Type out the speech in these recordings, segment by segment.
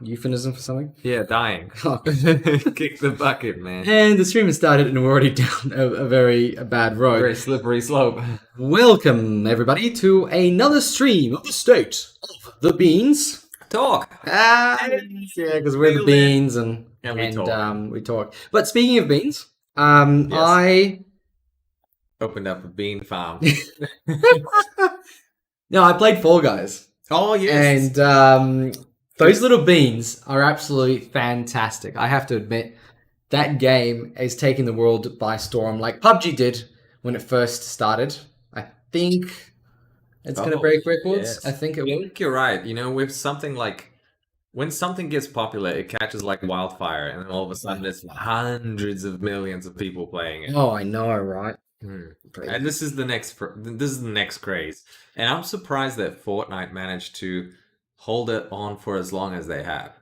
euphemism for something? Yeah, dying. Kick the bucket, man. And the stream has started and we're already down a very bad road. Very slippery slope. Welcome, everybody, to another stream of the State of the Beans. Talk. Yeah, because we're the beans and we talk. But speaking of beans, Yes. I Opened up a bean farm. I played Fall Guys. Oh, yes. And those little beans are absolutely fantastic. I have to admit, that game is taking the world by storm, like PUBG did when it first started. I think it's going to break records. Yes. I think it I will. think you're right. You know, with something like, when something gets popular, it catches like wildfire, and then all of a sudden there's hundreds of millions of people playing it. Oh, I know, right? And this is the next craze. And I'm surprised that Fortnite managed to hold it on for as long as they have.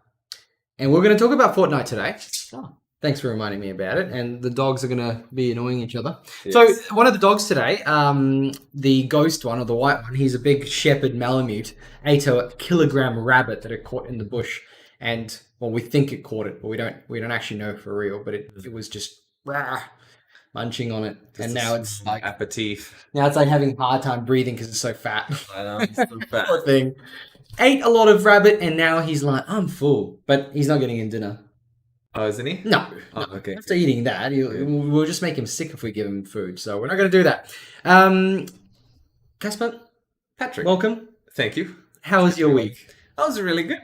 And we're going to talk about Fortnite today. Oh, thanks for reminding me about it. And the dogs are going to be annoying each other. Yes. So one of the dogs today, the ghost one or the white one, he's a big shepherd Malamute, ate a kilogram rabbit that it caught in the bush. And, well, we think it caught it, but we don't actually know for real. But it was just munching on it. And now it's like aperitif. Now it's like having a hard time breathing because it's so fat. I know, it's so fat. Poor thing. Ate a lot of rabbit and now he's like, I'm full. But he's not getting in dinner. Oh, isn't he? No. Oh, okay. After eating that, we'll just make him sick if we give him food. So we're not going to do that. Casper, Patrick. welcome. Thank you. How was your week? That was really good.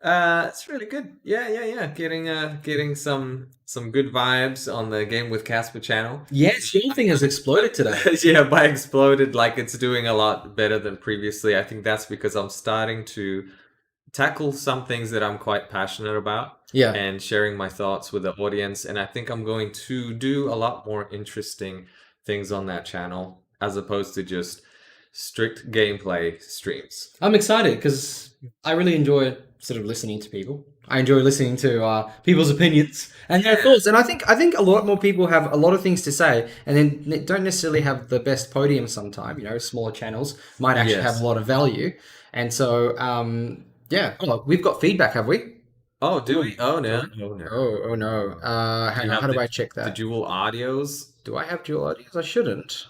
It's really good. Yeah. Getting some good vibes on the Game with Casper channel. Yes, your thing has exploded today. Yeah, by exploded, like it's doing a lot better than previously. I think that's because I'm starting to tackle some things that I'm quite passionate about. Yeah. And sharing my thoughts with the audience. And I think I'm going to do a lot more interesting things on that channel as opposed to just strict gameplay streams. I'm excited because I really enjoy sort of listening to people. I enjoy listening to people's opinions and their thoughts. And I think a lot more people have a lot of things to say and then don't necessarily have the best podium sometimes. You know, smaller channels might actually have a lot of value. And so, Oh, we've got feedback, have we? Oh, do we? Oh, no. Oh, no. Hang on, how do I check that? The dual audios? Do I have dual audios? I shouldn't.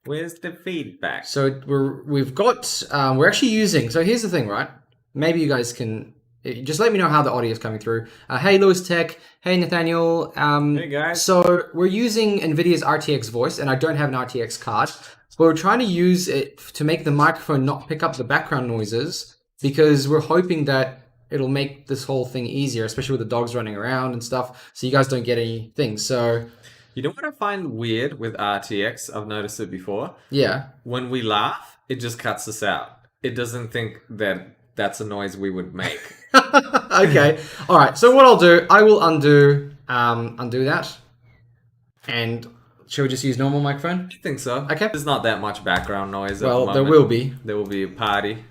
Where's the feedback? So we've got we're actually using. So here's the thing, right? Maybe you guys can just let me know how the audio is coming through. Hey, Lewis Tech. Hey, Nathaniel. Hey, guys. So we're using Nvidia's RTX voice, and I don't have an RTX card. But we're trying to use it to make the microphone not pick up the background noises because we're hoping that it'll make this whole thing easier, especially with the dogs running around and stuff. So you guys don't get anything. So. You know what I find weird with RTX? I've noticed it before. Yeah. When we laugh, it just cuts us out. It doesn't think that that's a noise we would make. Okay. All right. So what I'll do, I will undo that. And shall we just use normal microphone? I think so. Okay. There's not that much background noise at the Well, moment. there will be. There will be a party.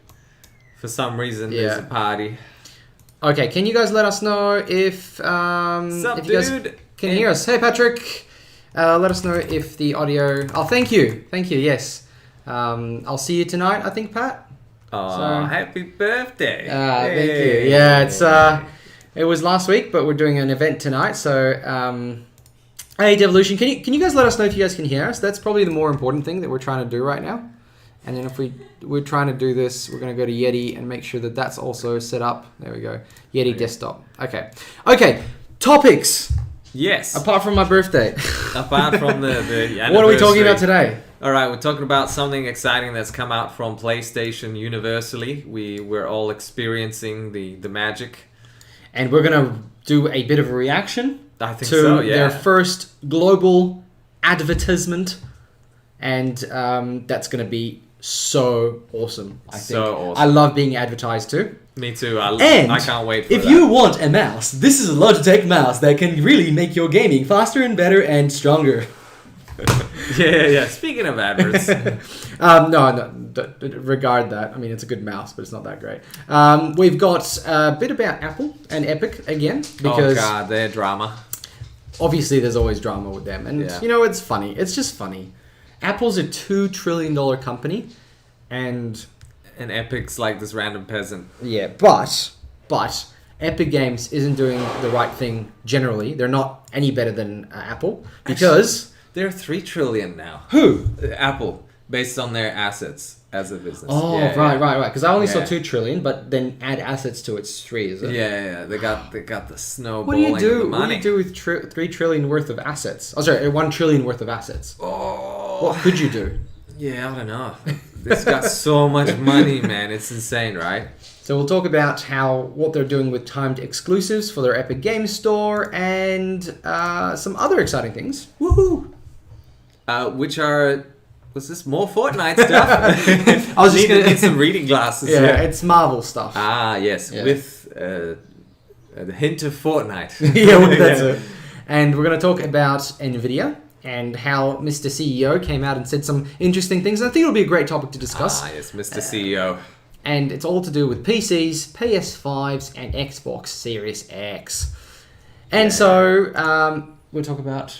For some reason, there's a party. Okay. Can you guys let us know if Sup, you guys can hear us? Hey, Patrick. Let us know if the audio... Oh, thank you. Yes. I'll see you tonight, I think, Pat. Oh, happy birthday. Thank you. Yeah, it was last week, but we're doing an event tonight. So, hey, Devolution, can you guys let us know if you guys can hear us? That's probably the more important thing that we're trying to do right now. And then if we're trying to do this, we're going to go to Yeti and make sure that that's also set up. There we go. Yeti desktop. Okay. Topics. Yes. Apart from my birthday. Apart from the What are we talking about today? All right, we're talking about something exciting that's come out from PlayStation universally. We're all experiencing the magic. And we're going to do a bit of a reaction to their first global advertisement. And that's going to be so awesome, I think. So awesome. I love being advertised too. Me too. I can't wait for if you want a mouse, this is a Logitech mouse that can really make your gaming faster and better and stronger. Yeah. Speaking of adverts. No, regard that. I mean, it's a good mouse, but it's not that great. We've got a bit about Apple and Epic again. Because oh, God, their drama. Obviously, there's always drama with them. And, you know, it's funny. It's just funny. Apple's a $2 trillion company. And And Epic's like this random peasant. Yeah, but Epic Games isn't doing the right thing generally. They're not any better than Apple because They're 3 trillion now. who? Apple, based on their assets as a business. Oh, Yeah, right. yeah. Because I only saw Yeah. 2 trillion, but then add assets to it's 3, is it? Yeah. They got the snowballing What do you do? of the What do money. you do with 3 trillion worth of assets? Oh, sorry, 1 trillion worth of assets. Oh, What could you do? yeah, I don't know. It's got so much money, man. It's insane, right? So we'll talk about what they're doing with timed exclusives for their Epic Games Store and some other exciting things. Woohoo! Which are... Was this more Fortnite stuff? I was just gonna need some reading glasses. Yeah, it's Marvel stuff. Ah, yes, Yeah. with a hint of Fortnite. Yeah, well, that's it. And we're going to talk about Nvidia and how Mr. CEO came out and said some interesting things. I think it'll be a great topic to discuss. Ah, yes, Mr. CEO. And it's all to do with PCs, PS5s, and Xbox Series X. And so we'll talk about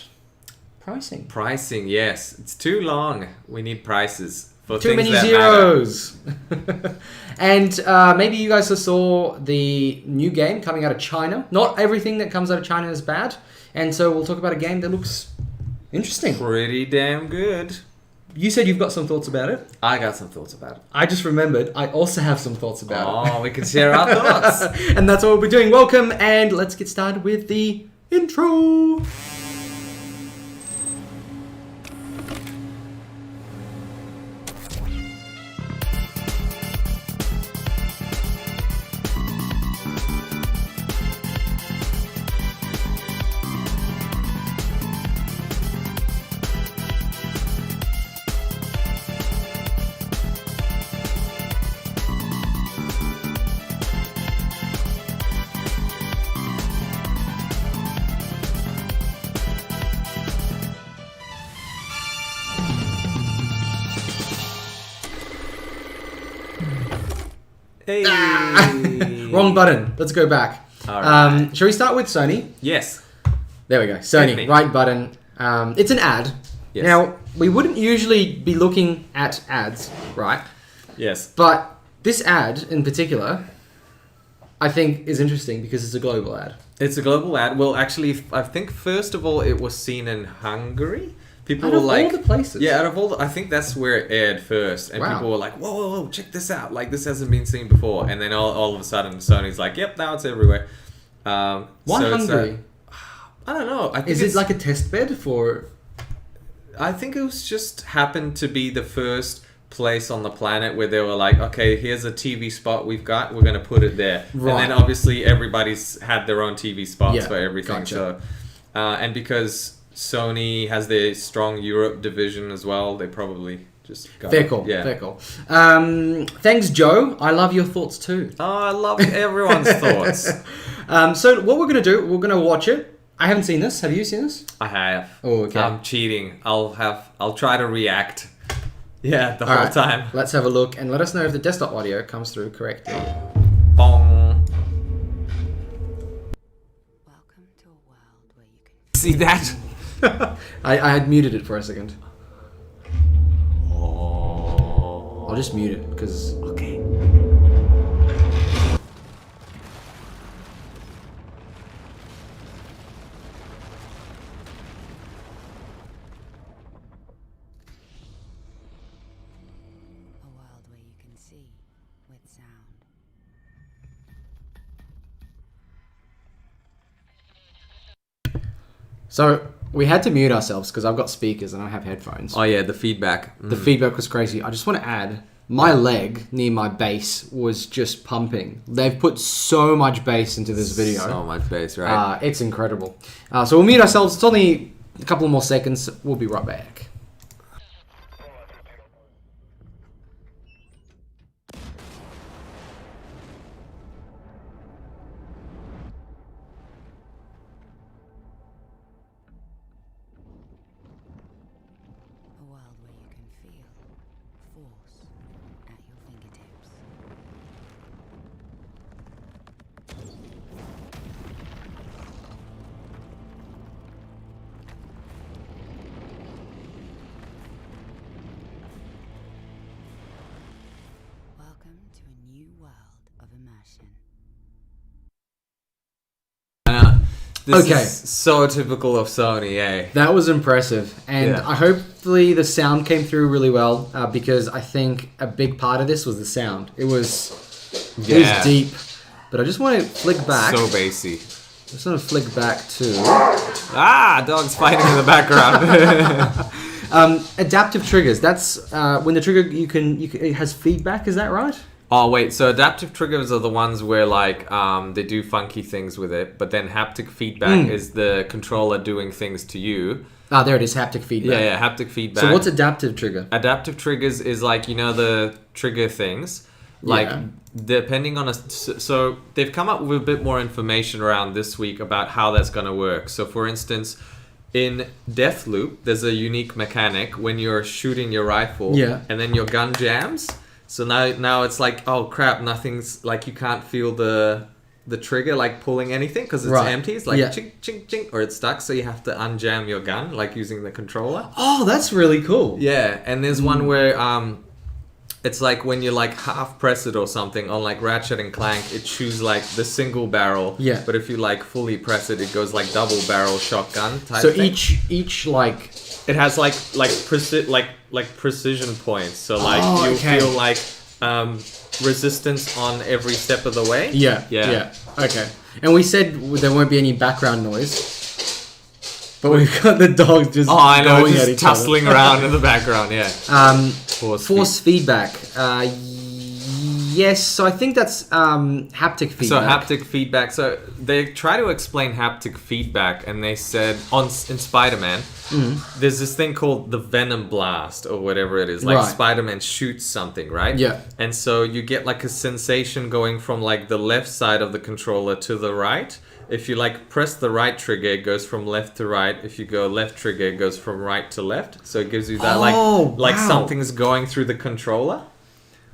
pricing. Pricing, yes. It's too long. We need prices for Too things many that zeros. And maybe you guys saw the new game coming out of China. Not everything that comes out of China is bad. And so we'll talk about a game that looks interesting. matter. Pretty damn good. You said you've got some thoughts about it. I got some thoughts about it. I just remembered I also have some thoughts about it. Oh, we can share our thoughts. And that's what we'll be doing. Welcome, and let's get started with the intro. Hey. Wrong button. Let's go back. All right. Shall we start with Sony? Yes. There we go. Hit Sony, me. right button. It's an ad. Yes. Now, we wouldn't usually be looking at ads, right? Yes. But this ad in particular, I think is interesting because it's a global ad. It's a global ad. Well, actually, I think first of all, it was seen in Hungary. People Out were of like, all the places. yeah, out of all, I think that's where it aired first, and Wow. people were like, whoa, check this out! Like this hasn't been seen before. And then all of a sudden, Sony's like, yep, now it's everywhere. Why so it's, Hungary? I don't know. I think Is it it's like a test bed for... I think it was just happened to be the first place on the planet where they were like, okay, here's a TV spot we've got, we're going to put it there. Right. And then obviously everybody's had their own TV spots Yeah, for everything. gotcha. So, and because Sony has their strong Europe division as well, they probably just got Fair it. call, Yeah. fair call. Thanks, Joe. I love your thoughts too. Oh, I love everyone's thoughts. So what we're going to do, we're going to watch it. I haven't seen this. Have you seen this? I have. Oh, okay. I'm cheating. I'll try to react. Yeah, the All whole right, time. Let's have a look and let us know if the desktop audio comes through correctly. Bong. Welcome to a world where you can See that? I had muted it for a second. Oh. I'll just mute it because... Okay. a world where you can see with sound. So we had to mute ourselves because I've got speakers and I have headphones. Oh yeah, the feedback. The feedback was crazy. I just want to add, my leg near my bass was just pumping. They've put so much bass into this video. So much bass, right? It's incredible. So we'll mute ourselves. It's only a couple more seconds. We'll be right back. A world where you can feel force at your fingertips. passion. This Okay. is so typical of Sony, eh? That was impressive, and Yeah. I hopefully the sound came through really well because I think a big part of this was the sound. It was deep, but I just want to flick back. So bassy. Just want to flick back to Dog's fighting in the background. adaptive triggers. That's when the trigger it has feedback. Is that right? Oh wait, so adaptive triggers are the ones where like they do funky things with it, but then haptic feedback is the controller doing things to you. Ah, there it is. Haptic feedback. Yeah, haptic feedback. So what's adaptive trigger? Adaptive triggers is like, you know, the trigger things. Like, Yeah. depending on so they've come up with a bit more information around this week about how that's going to work. So for instance, in Deathloop, there's a unique mechanic when you're shooting your rifle and then your gun jams. So now it's like, oh crap, nothing's like, you can't feel the trigger like pulling anything because it's empty. It's like chink, chink, chink, or it's stuck. So you have to unjam your gun like using the controller. Oh, that's really cool. Yeah, and there's one where it's like when you like half press it or something on like Ratchet and Clank, it chews like the single barrel. Yeah. But if you like fully press it, it goes like double barrel shotgun type So thing. each like It has like precision points. So like you feel like resistance on every step of the way. Yeah. Okay. And we said there won't be any background noise. But we've got the dogs just going just at each tussling around in the background, yeah. other. Force feedback. Yes, so I think that's haptic feedback. So haptic feedback. So they try to explain haptic feedback, and they said in Spider-Man, there's this thing called the Venom Blast or whatever it is. Like Right. Spider-Man shoots something, right? Yeah. And so you get like a sensation going from like the left side of the controller to the right. If you like press the right trigger, it goes from left to right. If you go left trigger, it goes from right to left. So it gives you that like something's going through the controller.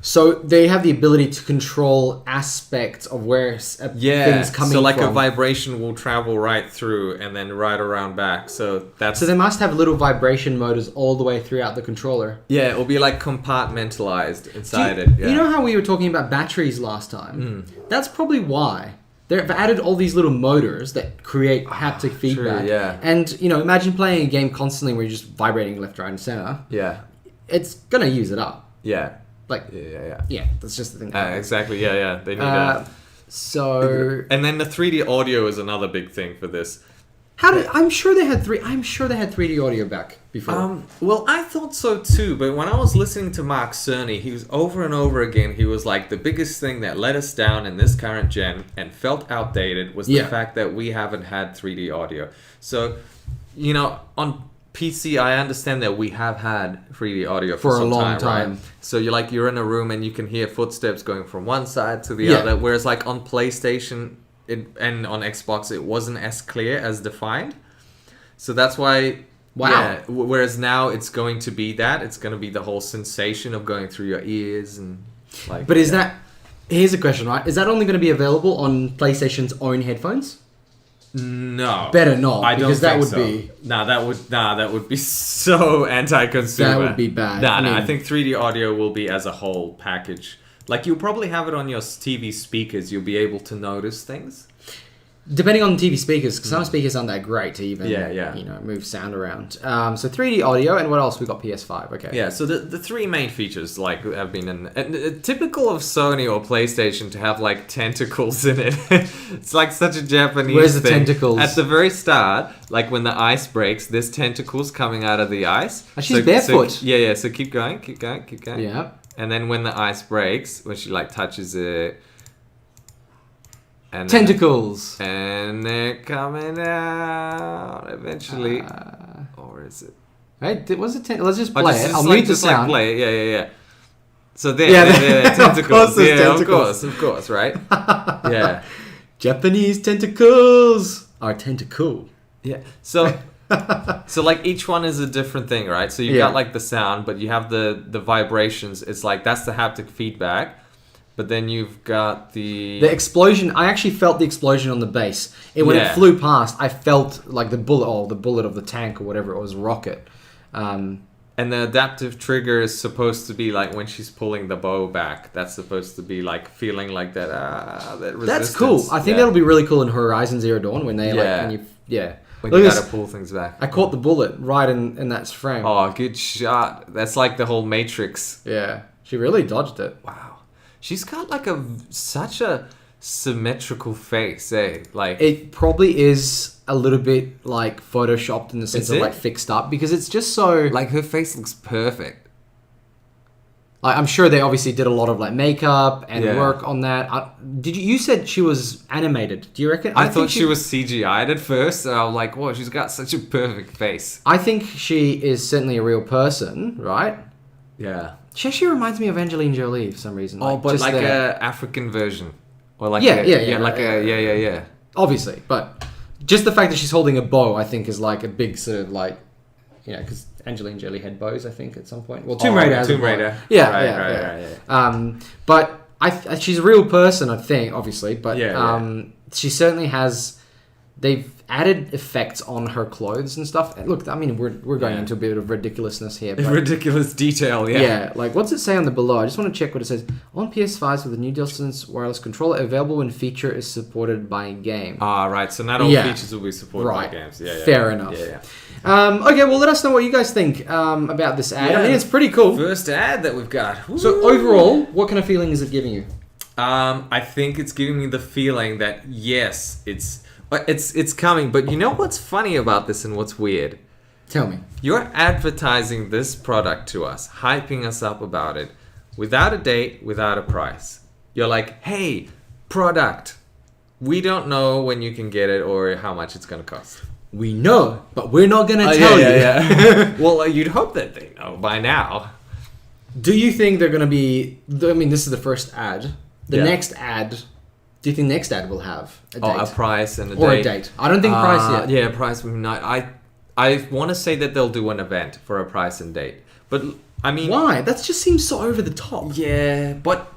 So they have the ability to control aspects of where things coming from. So like a vibration will travel right through and then right around back. So that's... So they must have little vibration motors all the way throughout the controller. Yeah, it will be like compartmentalized inside it. Yeah. You know how we were talking about batteries last time? That's probably why. They've added all these little motors that create haptic feedback. True, yeah. And, you know, imagine playing a game constantly where you're just vibrating left, right, and center. Yeah. It's going to use it up. Yeah. Like, Yeah. that's just the thing. Exactly. Yeah. They need So... And then the 3D audio is another big thing for this. I'm sure they had 3D audio back before. Well, I thought so too, but when I was listening to Mark Cerny, he was over and over again, he was like, the biggest thing that let us down in this current gen and felt outdated was the fact that we haven't had 3D audio. So, you know, on PC, I understand that we have had 3D audio for some a long time. right? So you're in a room and you can hear footsteps going from one side to the other, whereas like on PlayStation and on Xbox, it wasn't as clear as defined. So that's why... Wow. Yeah, whereas now it's going to be that. It's going to be the whole sensation of going through your ears and like... But is that... Here's a question, right? Is that only going to be available on PlayStation's own headphones? No. Better not, I don't because that think would so. be... that would be so anti-consumer. That would be bad. I think 3D audio will be as a whole package. Like, you'll probably have it on your TV speakers. You'll be able to notice things. Depending on TV speakers, because some speakers aren't that great to even Yeah. move sound around. So 3D audio, and what else? We got PS5. Okay. Yeah, so the three main features like have been typical of Sony or PlayStation to have like tentacles in it. It's like such a Japanese Where's the thing. tentacles? At the very start, like when the ice breaks, there's tentacles coming out of the ice. And she's barefoot. So keep going. Yeah. And then when the ice breaks, when she like touches it, and Tentacles. and they're coming out eventually. Or is it? Right? Was it let's just Oh, play just- it. just I'll like- mute the just like sound. play it. Yeah. So there, Yeah, there, of tentacles. course there's Yeah, tentacles. of course, right? Yeah. Japanese tentacles are tentacle. Yeah. So like each one is a different thing, right? So you got like the sound, but you have the vibrations. It's like that's the haptic feedback. But then you've got the explosion. I actually felt the explosion on the base. When it flew past, I felt like the bullet of the tank or whatever it was, rocket. And the adaptive trigger is supposed to be like when she's pulling the bow back. That's supposed to be like feeling like that. That resistance. That's cool. I think that'll be really cool in Horizon Zero Dawn when they when you gotta pull things back. I caught the bullet right in that frame. Oh, good shot. That's like the whole Matrix. Yeah, she really dodged it. Wow, she's got like such a symmetrical face, eh? Like it probably is a little bit like photoshopped in the sense of like fixed up because it's just so like her face looks perfect. Like, I'm sure they obviously did a lot of like makeup and work on that. You said she was animated? Do you reckon? I thought she was CGI'd at first. So I was like, whoa, she's got such a perfect face. I think she is certainly a real person, right? Yeah. She actually reminds me of Angelina Jolie for some reason. Oh, but like a African version, or like yeah. Obviously, but just the fact that she's holding a bow, I think, is like a big sort of like, you know, because Angelina Jolie had bows, I think, at some point. Well, Tomb Raider has a bow. Raider. Yeah. But she's a real person, I think, obviously. But she certainly has. They've added effects on her clothes and stuff. And look, I mean, we're going into a bit of ridiculousness here. But ridiculous detail, Yeah, like what's it say on the below? I just want to check what it says. On PS5s with a new distance wireless controller available when feature is supported by game. Ah, right. So not all features will be supported by games. Yeah. Fair enough. Yeah. Okay, well, let us know what you guys think about this ad. I mean, it's pretty cool. First ad that we've got. Woo. So overall, what kind of feeling is it giving you? I think it's giving me the feeling that yes, it's coming. But you know what's funny about this and what's weird? Tell me. You're advertising this product to us, hyping us up about it, without a date, without a price. You're like, hey, product. We don't know when you can get it or how much it's going to cost. We know, but we're not going to tell you. Yeah. Well, you'd hope that they know by now. Do you think they're going to be... I mean, this is the first ad. The next ad... Do you think next ad will have a date? Oh, a price and a date. Or a date. I don't think price yet. Yeah, price will not. I want to say that they'll do an event for a price and date. But, I mean... Why? That just seems so over the top. Yeah, but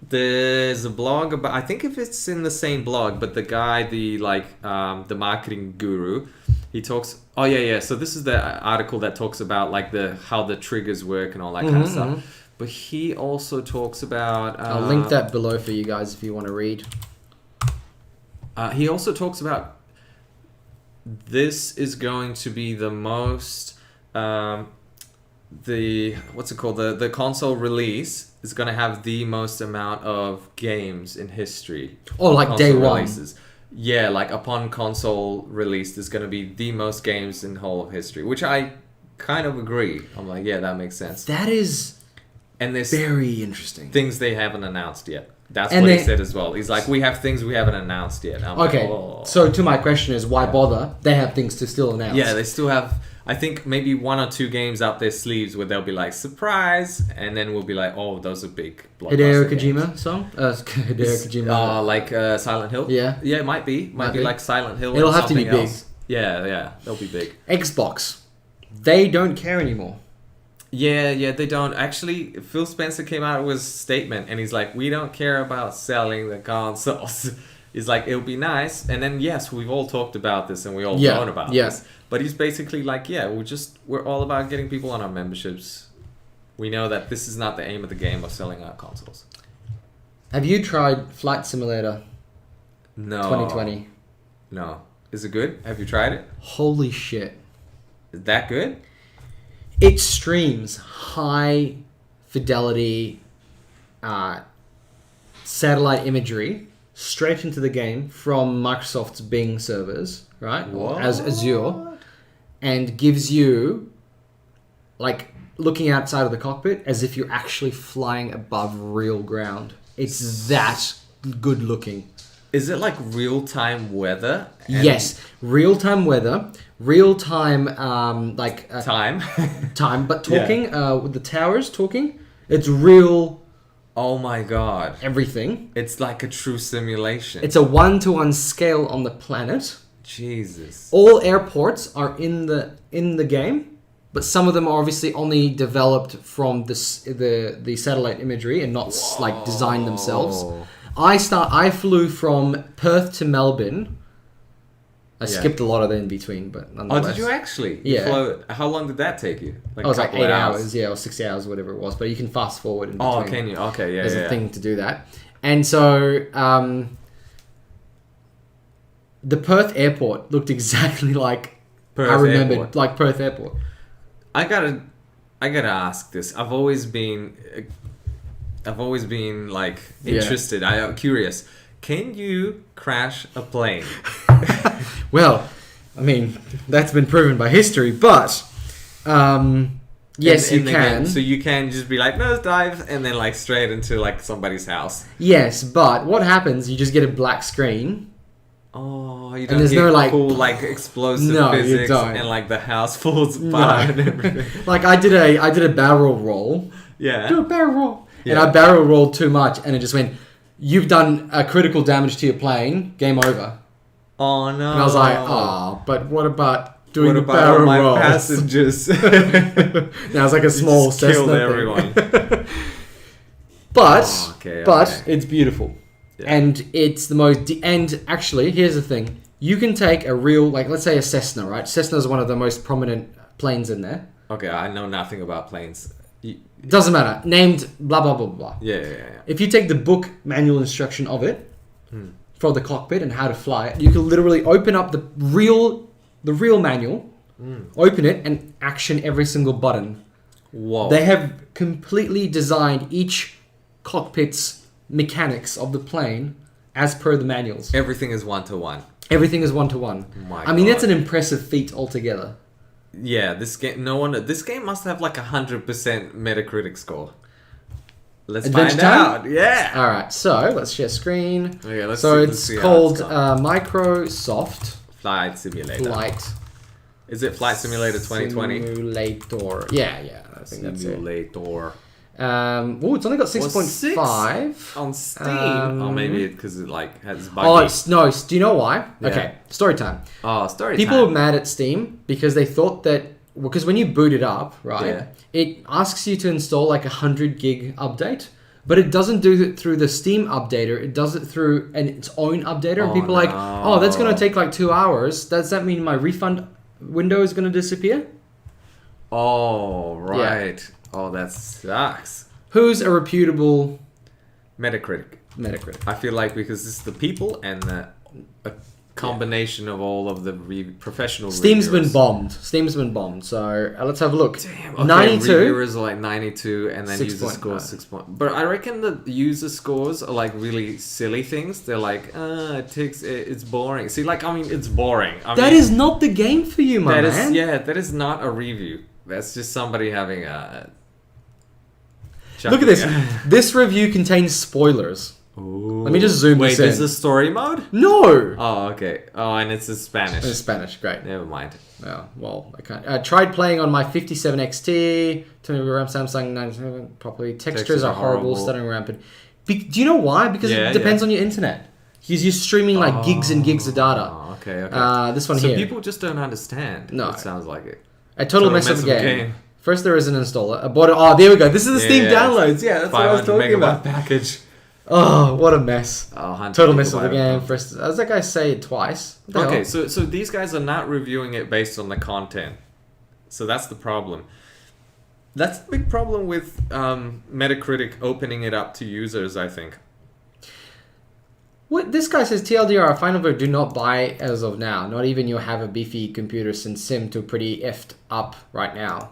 there's a blog about... I think if it's in the same blog, but the guy, the marketing guru, he talks... Oh, yeah. So this is the article that talks about like how the triggers work and all that kind of stuff. But he also talks about... I'll link that below for you guys if you want to read. He also talks about this is going to be the most... what's it called? The console release is going to have the most amount of games in history. Oh, like day one. Releases. Yeah, like upon console release, there's going to be the most games in the whole of history, which I kind of agree. I'm like, yeah, that makes sense. That is... And there's very interesting things they haven't announced yet. That's what he said as well. He's like, we have things we haven't announced yet. Okay, so to my question is, why bother? They have things to still announce. Yeah, they still have, I think, maybe 1 or 2 games up their sleeves where they'll be like, surprise! And then we'll be like, oh, those are big blockbuster Kojima song? Hideo Kojima. Like Silent Hill? Yeah. Yeah, it might be. Might be like Silent Hill. It'll have to be big. Else. Yeah, they'll be big. Xbox. They don't care anymore. Yeah, they don't. Actually, Phil Spencer came out with a statement, and he's like, we don't care about selling the consoles. He's like, it'll be nice. And then, yes, we've all talked about this, and we all known about this. But he's basically like, yeah, we're all about getting people on our memberships. We know that this is not the aim of the game of selling our consoles. Have you tried Flight Simulator? No. 2020. No. Is it good? Have you tried it? Holy shit. Is that good? It streams high fidelity satellite imagery straight into the game from Microsoft's Bing servers, right? What? As Azure, and gives you like looking outside of the cockpit as if you're actually flying above real ground. It's that good looking. Is it like real-time weather? Yes, real-time weather, real-time time, but talking with the towers talking. It's real. Oh my god! Everything. It's like a true simulation. It's a 1-to-1 scale on the planet. Jesus. All airports are in the game, but some of them are obviously only developed from the satellite imagery and not like designed themselves. I flew from Perth to Melbourne I skipped a lot of the in between, but Oh, nonetheless. did you actually? Yeah. How long did that take you? It was like 8 hours, or 6 hours, whatever it was. But you can fast forward in between. Oh, can you? Okay, yeah, There's yeah. a thing to do that. And so the Perth airport looked exactly like Perth I remembered, Airport. like Perth airport. I gotta ask this. I've always been like interested. I'm curious. Can you crash a plane? Well, I mean, that's been proven by history, but yes, in you the can. game? So you can just be like nosedive and then like straight into like somebody's house. Yes, but what happens? You just get a black screen. Oh, you And don't there's get no, like- cool like explosive No, you physics don't. and like the house falls apart and everything. Like I did a barrel roll. Yeah. Do a barrel roll. And Yeah. I barrel rolled too much, and it just went. You've done a critical damage to your plane. Game over. Oh no. And I was like, oh, but what about doing What the about barrel all my rolls? passengers? Now it's like a small just killed Cessna thing. everyone. But Oh, okay, but okay. it's beautiful, Yeah. and it's the most. And actually, here's the thing: you can take a real, like, let's say a Cessna, right? Cessna is one of the most prominent planes in there. Okay, I know nothing about planes. Doesn't matter. Named blah blah blah blah. Yeah. If you take the book manual instruction of it Hmm. for the cockpit and how to fly it, you can literally open up the real manual, open it, and action every single button. Whoa. They have completely designed each cockpit's mechanics of the plane as per the manuals. Everything is 1-to-1. Everything is 1-to-1. My I mean, that's God. an impressive feat altogether. Yeah, this game. This game must have like 100% Metacritic score. Let's Adventure find time? out. Yeah. All right, so let's share screen. Okay, let's So see- let's it's see how called it's gone. Microsoft Flight Simulator. Flight Is it Flight Simulator 2020? Simulator. Yeah, I think that's it. Simulator. Oh, it's only got 6.5 on Steam. Um, Maybe because it like has buggy. Oh, no. Do you know why? Yeah. Okay, story time. Story People were time. mad at Steam because they thought that, because when you boot it up, right, Yeah. it asks you to install like 100 gig update, but it doesn't do it through the Steam updater. It does it through its own updater. And Oh, people are like, no. oh, that's going to take like 2 hours. Does that mean my refund window is going to disappear? Oh, right. Oh, that sucks. Who's a reputable Metacritic. Metacritic? I feel like because it's the people and a combination of all of the professional Steam's reviewers. been bombed. Steam's been bombed. So let's have a look. Damn, okay, 92. reviewers are like 92 and then 6 user point- scores 6 point. But I reckon the user scores are like really silly things. They're like, it's boring. See, like, I mean, it's boring. That is not the game for you, my man. That is not a review. That's just somebody having a... Look at this. This review contains spoilers. Ooh. Let me just zoom Wait, this in. there's a story mode? No! Oh, okay. Oh, and it's in Spanish. In Spanish, great. Never mind. Oh, well, I can't. Tried playing on my 57 XT, turning around Samsung 97 properly. Textures are horrible, stuttering rampant. Do you know why? Because Yeah, it depends on your internet. Because you're streaming like gigs and gigs of data. Oh, okay. This one So here. people just don't understand. No. It sounds like it. A total mess of a game. First, there is an installer. I bought it. Oh, there we go. This is the Steam downloads. Yeah, that's what I was 500 talking megabyte about. package. Oh, what a mess. Oh, 100 Total mess of the megabyte. game. First, as that guy say it twice. What the Okay, hell? so these guys are not reviewing it based on the content. So that's the problem. That's the big problem with Metacritic opening it up to users, I think. What this guy says, TLDR, final vote, do not buy as of now. Not even you have a beefy computer since Sim to pretty effed up right now.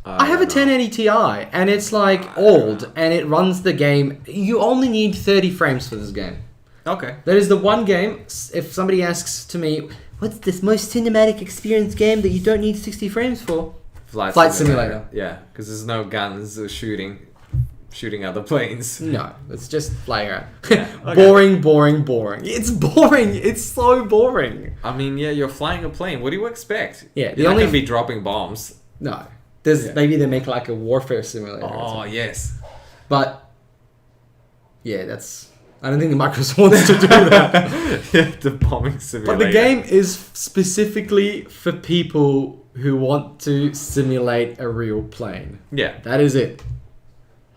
I have a 1080 Ti and it's like old and it runs the game. You only need 30 frames for this game. Okay. That is the one game, if somebody asks to me, what's this most cinematic experience game that you don't need 60 frames for? Flight Simulator. Yeah, because there's no guns or shooting other planes. No, it's just flying around. Yeah, okay. Boring. It's boring. It's so boring. I mean, yeah, you're flying a plane. What do you expect? Yeah, the you're not only going to be dropping bombs. No. Maybe they make like a warfare simulator. or Oh, something. yes. But yeah, I don't think the Microsoft wants to do that. Yeah, the bombing simulator. But the game is specifically for people who want to simulate a real plane. Yeah. That is it.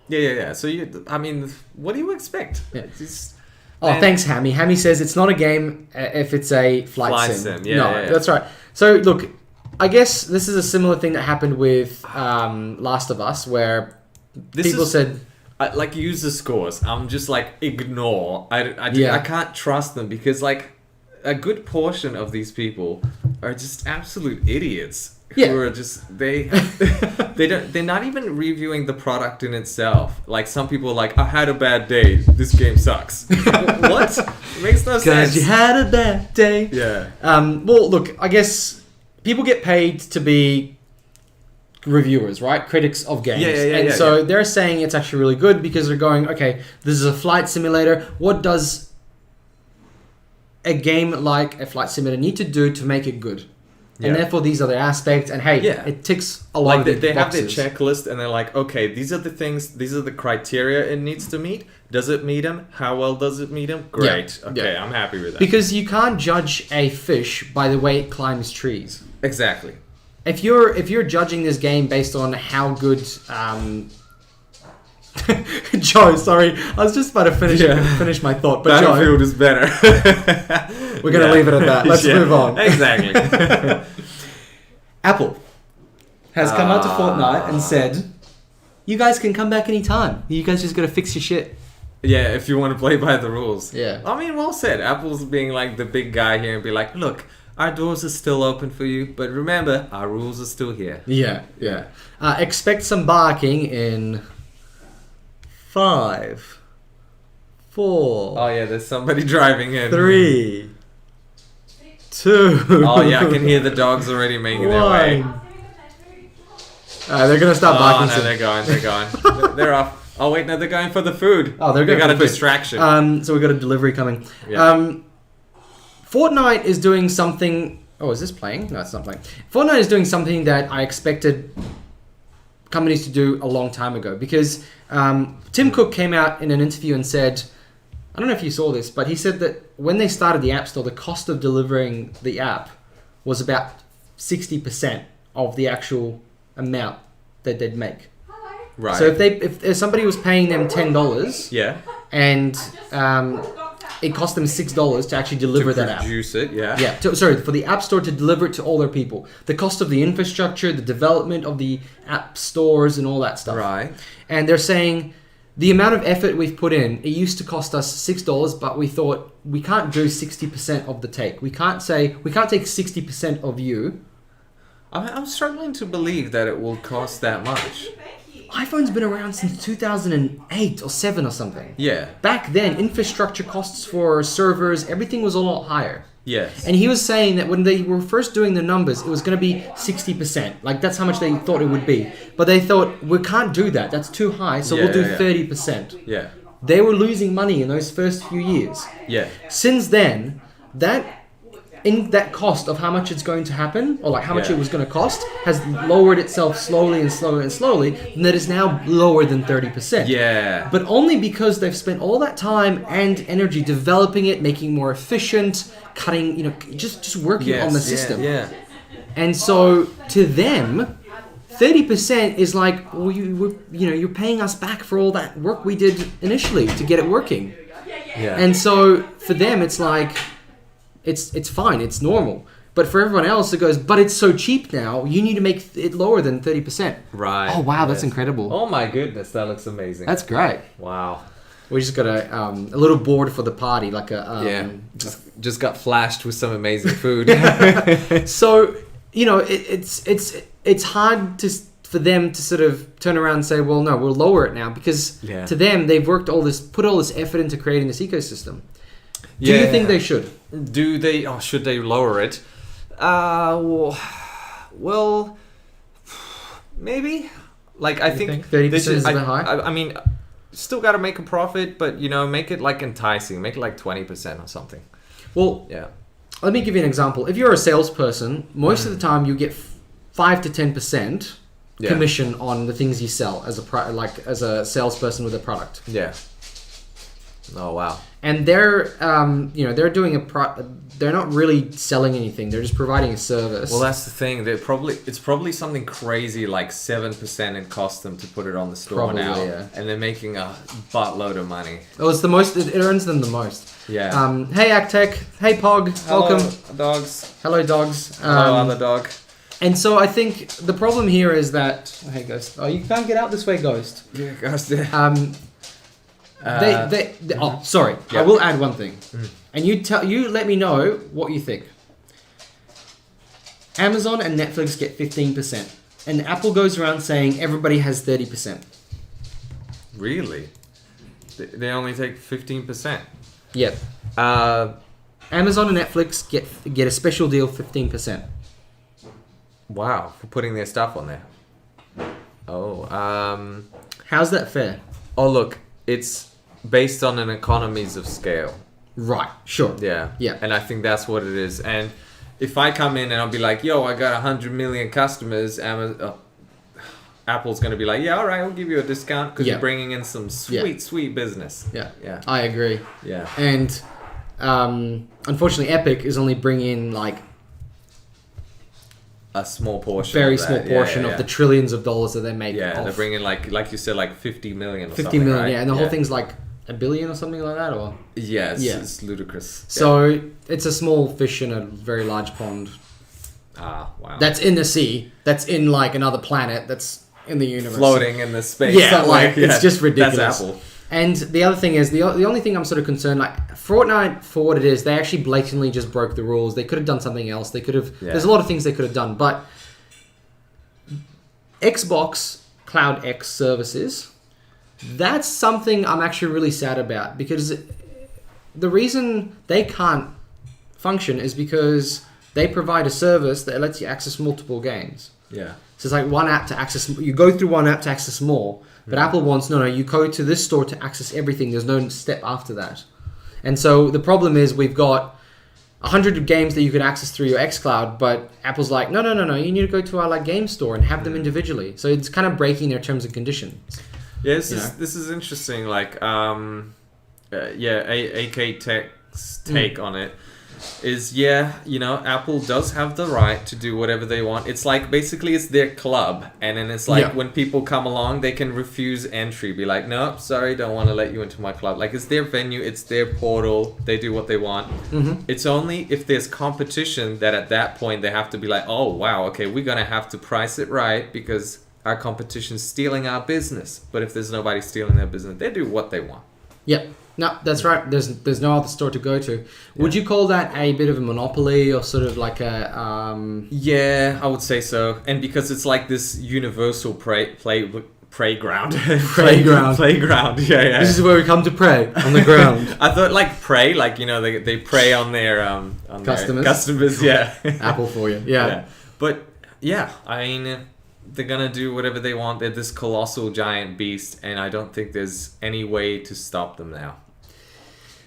Yeah. So, I mean, what do you expect? Yeah. Oh, And- thanks, Hammy. Hammy says it's not a game if it's a flight sim. Yeah, no, yeah. that's right. So, look, I guess this is a similar thing that happened with Last of Us, where people said... like user scores. I'm just like ignore. Yeah. I can't trust them because like a good portion of these people are just absolute idiots. Yeah. Who are just they're not even reviewing the product in itself. Like some people are like, I had a bad day. This game sucks. What? It makes no sense. Because you had a bad day. Yeah. Well, look, I guess people get paid to be reviewers, right? Critics of games. And so they're saying it's actually really good because they're going, okay, this is a flight simulator. What does a game like a flight simulator need to do to make it good? And therefore, these are the aspects. And hey, it ticks a lot of the they have their boxes. checklist and they're like, okay, these are the things, these are the criteria it needs to meet. Does it meet them? How well does it meet them? Great. Yeah. Okay, Yeah. I'm happy with that. Because you can't judge a fish by the way it climbs trees. Exactly. If you're judging this game based on how good, Joe, sorry, I was just about to finish my thought, but Battlefield Joe, is better. we're gonna leave it at that. Let's move on. Exactly. Apple has come out to Fortnite and said, "You guys can come back anytime. You guys just gotta fix your shit." Yeah, if you want to play by the rules. Yeah. I mean, well said. Apple's being like the big guy here and be like, look, our doors are still open for you, but remember, our rules are still here. Yeah. Expect some barking in 5, 4. Oh yeah, there's somebody driving in. 3, 2. Oh yeah, I can hear the dogs already making their way. 1. They're gonna start Oh barking no, soon. they're going. They're off. Oh wait, no, they're going for the food. Oh, they're they going got for a the food. distraction. So we got a delivery coming. Yeah. Fortnite is doing something. Oh, is this playing? No, it's not playing. Fortnite is doing something that I expected companies to do a long time ago because Tim Cook came out in an interview and said, I don't know if you saw this, but he said that when they started the App Store, the cost of delivering the app was about 60% of the actual amount that they'd make. Right. So if somebody was paying them $10 yeah. and it cost them $6 to actually deliver that app. Produce it, yeah. Yeah, for the App Store to deliver it to all their people. The cost of the infrastructure, the development of the app stores and all that stuff. Right. And they're saying the amount of effort we've put in, it used to cost us $6, but we thought we can't do 60% of the take. We can't take 60% of you. I'm struggling to believe that it will cost that much. iPhone's been around since 2008 or 7 or something. Yeah. Back then, infrastructure costs for servers, everything was a lot higher. Yes. And he was saying that when they were first doing the numbers, it was going to be 60%. Like, that's how much they thought it would be. But they thought, we can't do that. That's too high, so we'll do 30%. Yeah. They were losing money in those first few years. Yeah. Since then, that cost of how much it's going to happen, or like how much it was going to cost, has lowered itself slowly and slowly and slowly, and that is now lower than 30%. Yeah. But only because they've spent all that time and energy developing it, making it more efficient, cutting, just working on the system. Yeah. And so to them, 30% is like, well, you're paying us back for all that work we did initially to get it working. Yeah. And so for them, it's like, it's fine, it's normal. But for everyone else, it goes, but it's so cheap now, you need to make it lower than 30%. Right. Oh, wow, that's incredible. Oh my goodness, that looks amazing. That's great. Wow. We just got a little board for the party, like a... Just got flashed with some amazing food. So, it's hard for them to sort of turn around and say, well, no, we'll lower it now, because to them, they've put all this effort into creating this ecosystem. Do you think they should? Do they? Oh, should they lower it? Well, maybe. Like I think 30% is a bit high. I mean, still got to make a profit, but make it like enticing. Make it like 20% or something. Well, yeah. Let me give you an example. If you're a salesperson, most of the time you get 5 to 10% commission on the things you sell as a salesperson with a product. Yeah. Oh wow. And they're they're doing they're not really selling anything. They're just providing a service. Well, that's the thing. It's probably something crazy like 7% it costs them to put it on the store Probably, now, yeah. and they're making a buttload of money. Oh, it's the most. It earns them the most. Yeah. Hey, HAPTIC. Hey, Pog. Welcome. Hello, dogs. Hello, dogs. Hello, other dog. And so I think the problem here is that hey, Ghost. Oh, you can't get out this way, Ghost. Yeah, gosh, yeah. Oh, sorry. Yeah. I will add one thing, and you let me know what you think. Amazon and Netflix get 15%, and Apple goes around saying everybody has 30%. Really? They only take 15%. Yep. Amazon and Netflix get a special deal, 15%. Wow, for putting their stuff on there. Oh, How's that fair? oh look, it's based on an economies of scale. Right. Sure. Yeah. Yeah. And I think that's what it is. And if I come in and I'll be like, yo, I got 100 million customers, Apple's going to be like, yeah, all right, I'll give you a discount because you're bringing in some sweet business. Yeah. Yeah. I agree. Yeah. And unfortunately, Epic is only bringing like A small portion. very of that. small portion Yeah, of the trillions of dollars that they make. Yeah, off. they're bringing like you said, like 50 million or 50 something, million, right? yeah, and the whole thing's like a billion or something like that, or Yeah, Yeah. it's ludicrous. so it's a small fish in a very large pond. Ah, wow. That's in the sea. That's in like another planet. That's in the universe. Floating in the space. Yeah, like it's just ridiculous. That's Apple. And the other thing is the only thing I'm sort of concerned, like Fortnite, for what it is, they actually blatantly just broke the rules. They could have done something else. They could have. Yeah. There's a lot of things they could have done, but Xbox Cloud X services, that's something I'm actually really sad about, because the reason they can't function is because they provide a service that lets you access multiple games. Yeah. So it's like one app to access. You go through one app to access more, but Apple wants no. You go to this store to access everything. There's no step after that, and so the problem is we've got 100 games that you can access through your xCloud, but Apple's like, no. You need to go to our like game store and have them individually. So it's kind of breaking their terms and conditions. Yeah, this is interesting. Like, AK Tech's take on it is, Apple does have the right to do whatever they want. It's like, basically it's their club, and then it's like when people come along, they can refuse entry, be like, no, sorry, don't want to let you into my club. Like, it's their venue, it's their portal, they do what they want. It's only if there's competition that at that point they have to be like, oh wow, okay, we're gonna have to price it right because our competition's stealing our business. But if there's nobody stealing their business, they do what they want. Yep. No, that's right. There's no other store to go to. Would you call that a bit of a monopoly, or sort of like a Yeah, I would say so. And because it's like this universal playground. Playground. Playground. Yeah. This is where we come to pray on the ground. I thought like prey, like they prey on their Customers. Customers, yeah. Apple for you. Yeah. But yeah, I mean, they're gonna do whatever they want. They're this colossal giant beast, and I don't think there's any way to stop them now.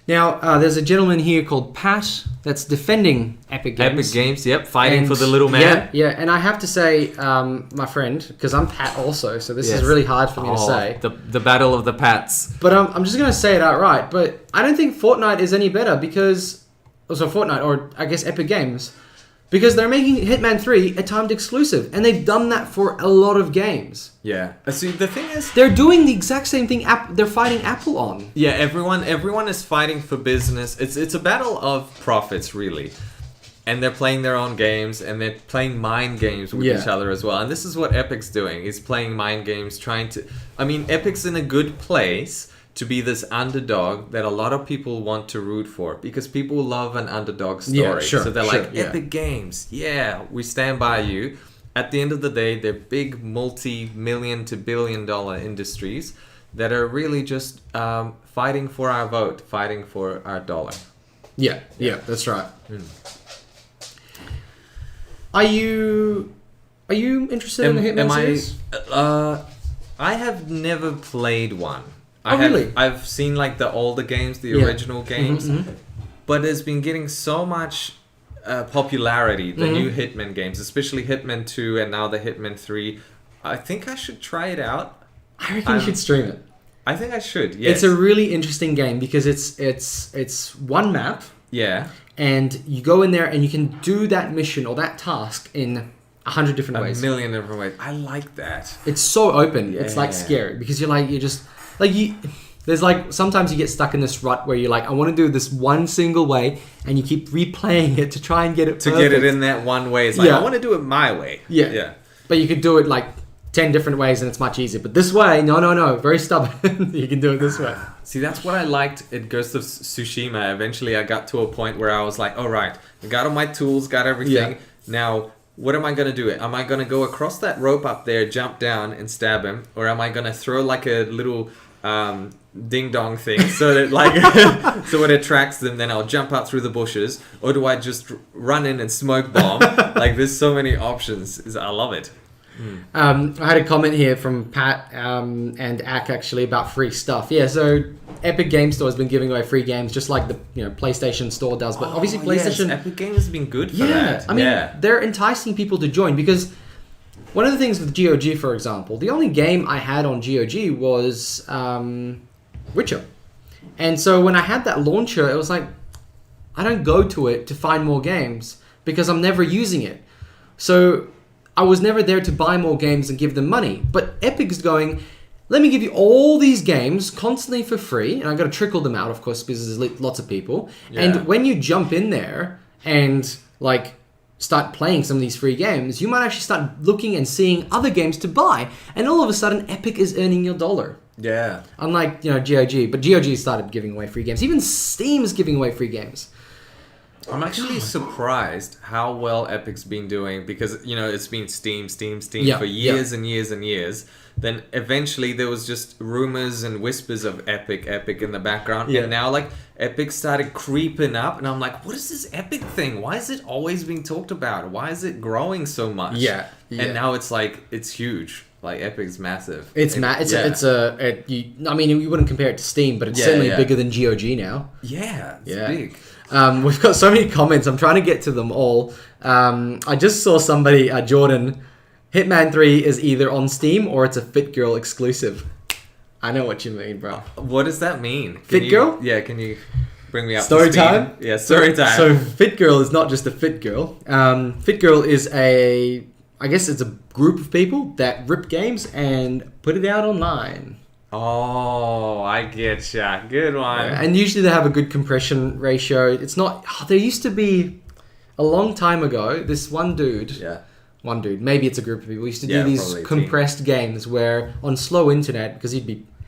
Now, there's a gentleman here called Pat that's defending Epic Games. Epic Games, yep, fighting for the little man. Yeah, and I have to say, my friend, because I'm Pat also, so this is really hard for me to say. The battle of the Pats. But I'm just going to say it outright. But I don't think Fortnite is any better because... Also Fortnite, or I guess Epic Games. Because they're making Hitman 3 a timed exclusive. And they've done that for a lot of games. Yeah. See, the thing is... They're doing the exact same thing they're fighting Apple on. Yeah, everyone is fighting for business. It's a battle of profits, really. And they're playing their own games, and they're playing mind games with each other as well. And this is what Epic's doing. He's playing mind games, trying to... I mean, Epic's in a good place to be this underdog that a lot of people want to root for, because people love an underdog story. Yeah, sure, so they're like, Epic Games, we stand by you. At the end of the day, they're big multi-million to billion-dollar industries that are really just fighting for our vote, fighting for our dollar. Yeah, that's right. Are you interested in the Hitman series? I have never played one. Really? I've seen like the older games, the original games, but it's been getting so much popularity, the new Hitman games, especially Hitman 2 and now the Hitman 3. I think I should try it out. I reckon you should stream it. I think I should. Yes. It's a really interesting game because it's one map, yeah. and you go in there and you can do that mission or that task in 100 different ways. A million different ways. I like that. It's so open. It's like Yeah. scary because you're just like you. There's like sometimes you get stuck in this rut where you're like, I want to do this one single way, and you keep replaying it to try and get it To perfect. get it in that one way, it's like, Yeah. I want to do it my way. Yeah. Yeah. But you could do it like 10 different ways and it's much easier. But this way, no, very stubborn. You can do it this way. See, that's what I liked at Ghost of Tsushima. Eventually, I got to a point where I was like, all right, I got all my tools, got everything. Yeah. Now, what am I going to do? Am I going to go across that rope up there, jump down and stab him? Or am I going to throw like a little ding dong thing so that like so it attracts them, then I'll jump out through the bushes? Or do I just run in and smoke bomb? Like, there's so many options. I love it. I had a comment here from Pat and Ak actually about free stuff. Yeah, so Epic Game Store has been giving away free games just like the PlayStation Store does. But obviously PlayStation... Yes, Epic Games has been good for Yeah, that. I mean, they're enticing people to join because one of the things with GOG, for example, the only game I had on GOG was Witcher. And so when I had that launcher, it was like, I don't go to it to find more games because I'm never using it. So I was never there to buy more games and give them money. But Epic's going, let me give you all these games constantly for free. And I got to trickle them out, of course, because there's lots of people. Yeah. And when you jump in there and like start playing some of these free games, you might actually start looking and seeing other games to buy. And all of a sudden, Epic is earning your dollar. Yeah. Unlike, GOG. But GOG started giving away free games. Even Steam is giving away free games. I'm actually surprised how well Epic's been doing because, it's been Steam Yeah, for years and years and years. Then eventually there was just rumors and whispers of Epic in the background. Yeah. And now, like, Epic started creeping up. And I'm like, what is this Epic thing? Why is it always being talked about? Why is it growing so much? Yeah. And now it's like, it's huge. Like, Epic's massive. You wouldn't compare it to Steam, but it's certainly bigger than GOG now. Yeah, it's big. We've got so many comments. I'm trying to get to them all. I just saw somebody, Jordan, Hitman 3 is either on Steam or it's a Fit Girl exclusive. I know what you mean, bro. What does that mean? Girl? Yeah, can you bring me up Story to speed? time? Yeah, story time. So Fit Girl is not just a Fit Girl. Fit Girl is I guess it's a group of people that rip games and put it out online. Oh, I get ya. Good one. And usually they have a good compression ratio. It's not... there used to be, a long time ago, this one dude... Yeah. One dude, maybe it's a group of people, used to do these probably a compressed games where on slow internet, because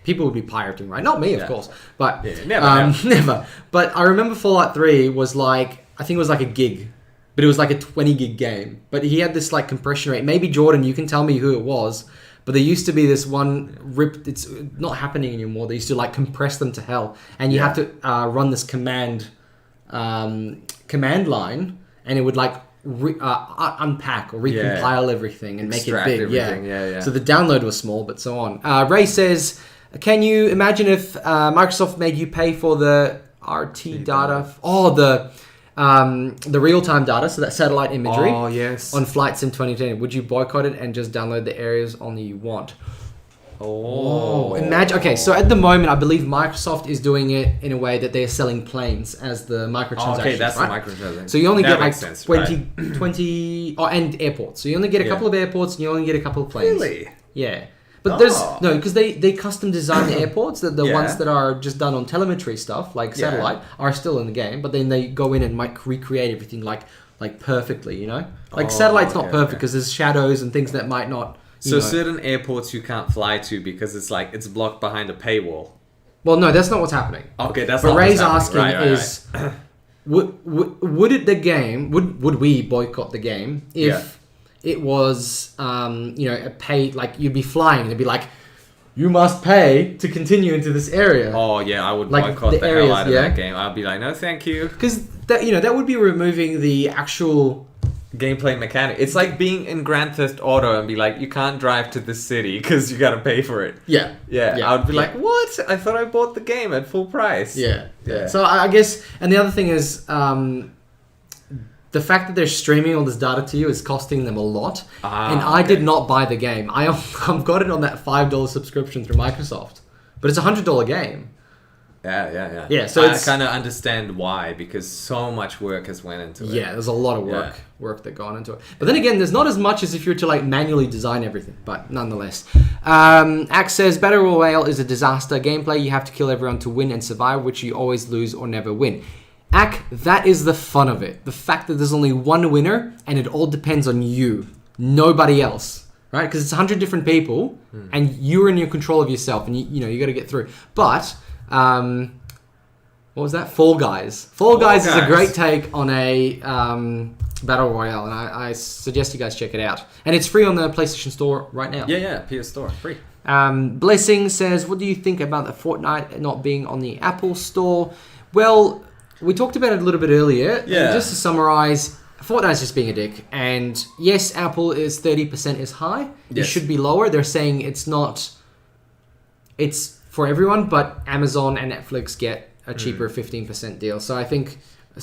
people would be pirating, right? Not me, of course. But never. But I remember Fallout 3 was like, I think it was like a gig. But it was like a 20 gig game. But he had this like compression rate. Maybe Jordan, you can tell me who it was. But there used to be this one ripped. It's not happening anymore. They used to like compress them to hell, and you have to run this command line, and it would like unpack or recompile everything and make it big. Everything. Yeah. So the download was small, but so on. Ray says, "Can you imagine if Microsoft made you pay for the RT data? The real-time data, so that satellite imagery on Flight Sim 2010. Would you boycott it and just download the areas only you want?" Imagine. Okay, so at the moment, I believe Microsoft is doing it in a way that they're selling planes as the microtransactions. Okay, that's right? the microtransaction. So you only get like sense, 20 and airports. So you only get a couple of airports and you only get a couple of planes. Really? Yeah. But because they custom design the airports. The ones that are just done on telemetry stuff, like satellite, are still in the game. But then they go in and might recreate everything like perfectly, Like satellite's not perfect because there's shadows and things that might not. So certain airports you can't fly to because it's blocked behind a paywall. Well, no, that's not what's happening. Okay, that's what not Ray's what's happening. asking is, would we boycott the game if it was a pay, like you'd be flying and it'd be like, you must pay to continue into this area. Oh yeah, I would like boycott the hell out of that game. I'd be like, no, thank you. Because that would be removing the actual gameplay mechanic. It's like being in Grand Theft Auto and be like, you can't drive to this city because you got to pay for it. Yeah. I would be like, what? I thought I bought the game at full price. Yeah. So I guess, and the other thing is, the fact that they're streaming all this data to you is costing them a lot. And I did not buy the game. I've got it on that $5 subscription through Microsoft. but it's $100 game. Yeah. Yeah, so I it's- kind of understand why, because so much work has went into it. Yeah, there's a lot of work that gone into it. But then again, there's not as much as if you were to like manually design everything. But nonetheless, Axe says Battle Royale is a disaster. Gameplay, you have to kill everyone to win and survive, which you always lose or never win. Ack, that is the fun of it. The fact that there's only one winner and it all depends on you, nobody else, right? Because it's 100 different people and you're in your control of yourself, and you know you got to get through. But what was that? Fall Guys. Fall Guys is a great take on a battle royale, and I suggest you guys check it out. And it's free on the PlayStation Store right now. Yeah, PS Store, free. Blessing says, what do you think about the Fortnite not being on the Apple Store? Well, we talked about it a little bit earlier. Yeah. And just to summarize, Fortnite's just being a dick. And yes, Apple is 30% is high. It Yes. should be lower. They're saying it's not... It's for everyone, but Amazon and Netflix get a cheaper 15% deal. So I think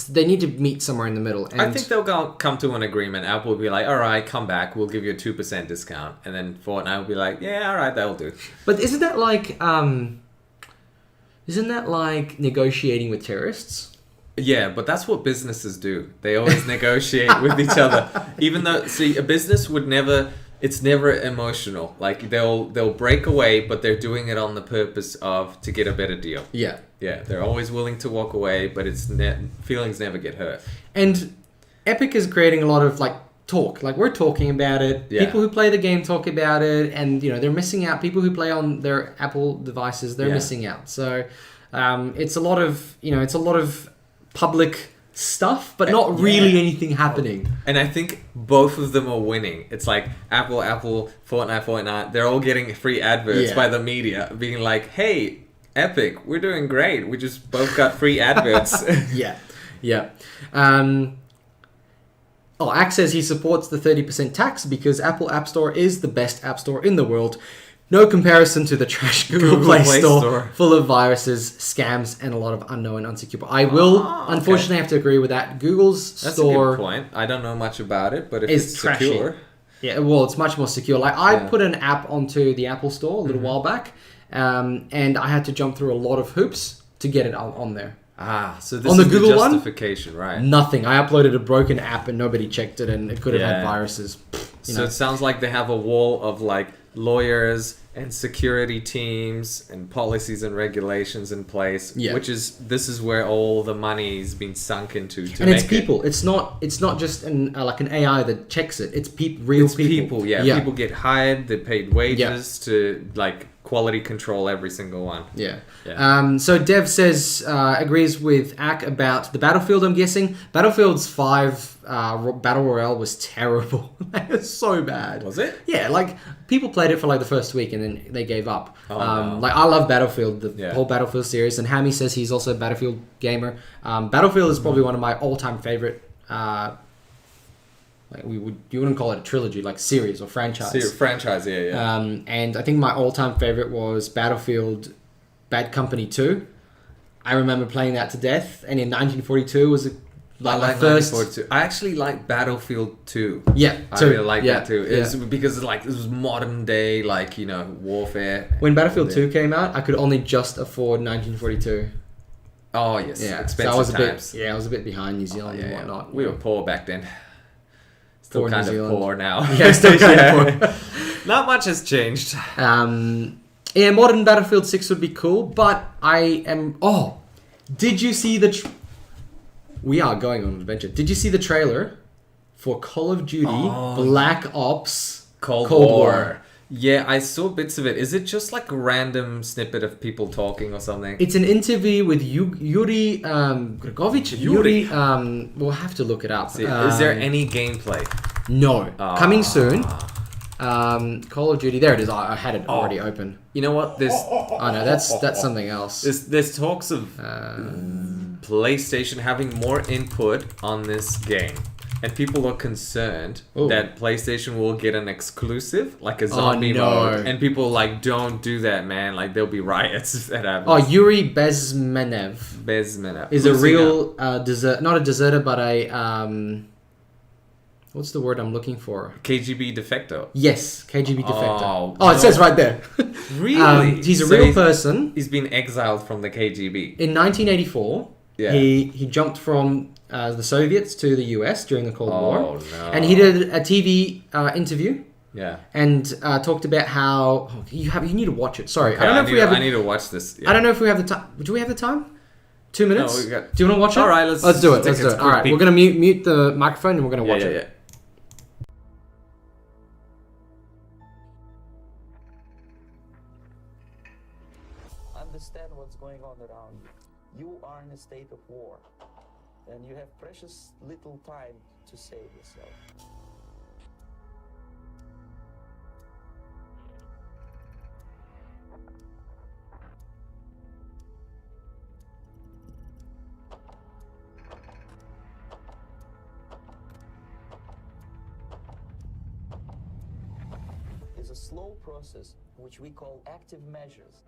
they need to meet somewhere in the middle. And I think they'll come to an agreement. Apple will be like, all right, come back. We'll give you a 2% discount. And then Fortnite will be like, yeah, all right, that'll do. But isn't that like negotiating with terrorists? Yeah, but that's what businesses do. They always negotiate with each other. Even though, see, a business would never... It's never emotional. Like, they'll break away, but they're doing it on the purpose of to get a better deal. Yeah. Yeah, they're always willing to walk away, but feelings never get hurt. And Epic is creating a lot of like talk. Like, we're talking about it. Yeah. People who play the game talk about it, and you know they're missing out. People who play on their Apple devices, they're missing out. So it's a lot of public stuff, but not really anything happening. And I think both of them are winning. It's like Apple, Fortnite. They're all getting free adverts by the media, being like, hey, Epic, we're doing great. We just both got free adverts. Yeah. Axe says he supports the 30% tax because Apple App Store is the best app store in the world. No comparison to the trash Google Play Store full of viruses, scams, and a lot of unknown unsecure. I will unfortunately have to agree with that. Google's That's store a good point. I don't know much about it, but if is it's trashy. secure... Yeah, well, it's much more secure. Like, I put an app onto the Apple Store a little while back, and I had to jump through a lot of hoops to get it on there. So this On the is Google the one? justification, right? Nothing. I uploaded a broken app and nobody checked it, and it could have had viruses. So it sounds like they have a wall of like lawyers and security teams and policies and regulations in place, this is where all the money's been sunk into to and make it's people. It's not just like an AI that checks it. It's real people. People get hired. They're paid wages to like quality control every single one. So Dev says agrees with Ack about the Battlefield. I'm guessing Battlefield's 5 Battle Royale was terrible. It was so bad. Was it? Yeah, like people played it for like the first week and then they gave up. No. Like, I love Battlefield, the whole Battlefield series, and Hammy says he's also a Battlefield gamer. Battlefield is probably one of my all-time favorite. You wouldn't call it a trilogy, like series or franchise. Franchise, yeah. And I think my all-time favorite was Battlefield Bad Company 2. I remember playing that to death, and in 1942 was my first. 1942. I actually like Battlefield 2. Yeah, I really like that too. It's because like this was modern day, like, you know, warfare. When Battlefield 2 came out, I could only just afford 1942. Oh yes, expensive so times. I was a bit behind New Zealand and whatnot. We were poor back then. Still Poor kind New of Zealand. poor now. Yeah, still kind of poor. Not much has changed. Modern Battlefield 6 would be cool, but I am... did you see the... We are going on an adventure. Did you see the trailer for Call of Duty Black Ops Cold War? Yeah, I saw bits of it. Is it just like a random snippet of people talking or something? It's an interview with Yuri Gregovich. Yuri. We'll have to look it up. Is there any gameplay? No. Coming soon. Call of Duty. There it is. I had it already open. You know what? There's No, that's something else. there's talks of PlayStation having more input on this game. And people are concerned that PlayStation will get an exclusive, like a zombie mode. And people like, don't do that, man. Like, there'll be riots if that happens. Yuri Bezmenev is a real not a deserter, but a what's the word I'm looking for? KGB defector. Yes, KGB defector. Oh, Oh, it no. says right there. Really? He's a So real person. He's been exiled from the KGB. In 1984, Yeah. he jumped from the Soviets to the US during the Cold War. Oh, no. And he did a TV interview Yeah. and talked about how you need to watch it. Sorry, Okay, I don't know if we have. I need to watch this. Yeah. I don't know if we have the time. Do we have the time? 2 minutes? No, we got- Do you want to watch it? All right, let's do it. take Let's a do it. quick All right, peek. we're gonna mute the microphone and we're gonna watch it. Understand what's going on around you. You are in a state of war, and you have precious little time to save yourself. Is a slow process which we call active measures.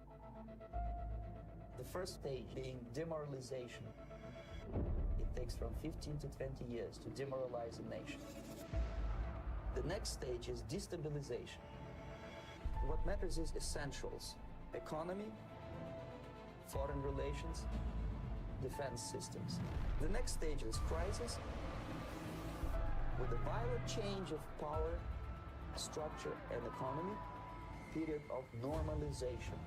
The first stage being demoralization. It takes from 15 to 20 years to demoralize a nation. The next stage is destabilization. What matters is essentials: economy, foreign relations, defense systems. The next stage is crisis, with a violent change of power, structure, and economy. Period of normalization.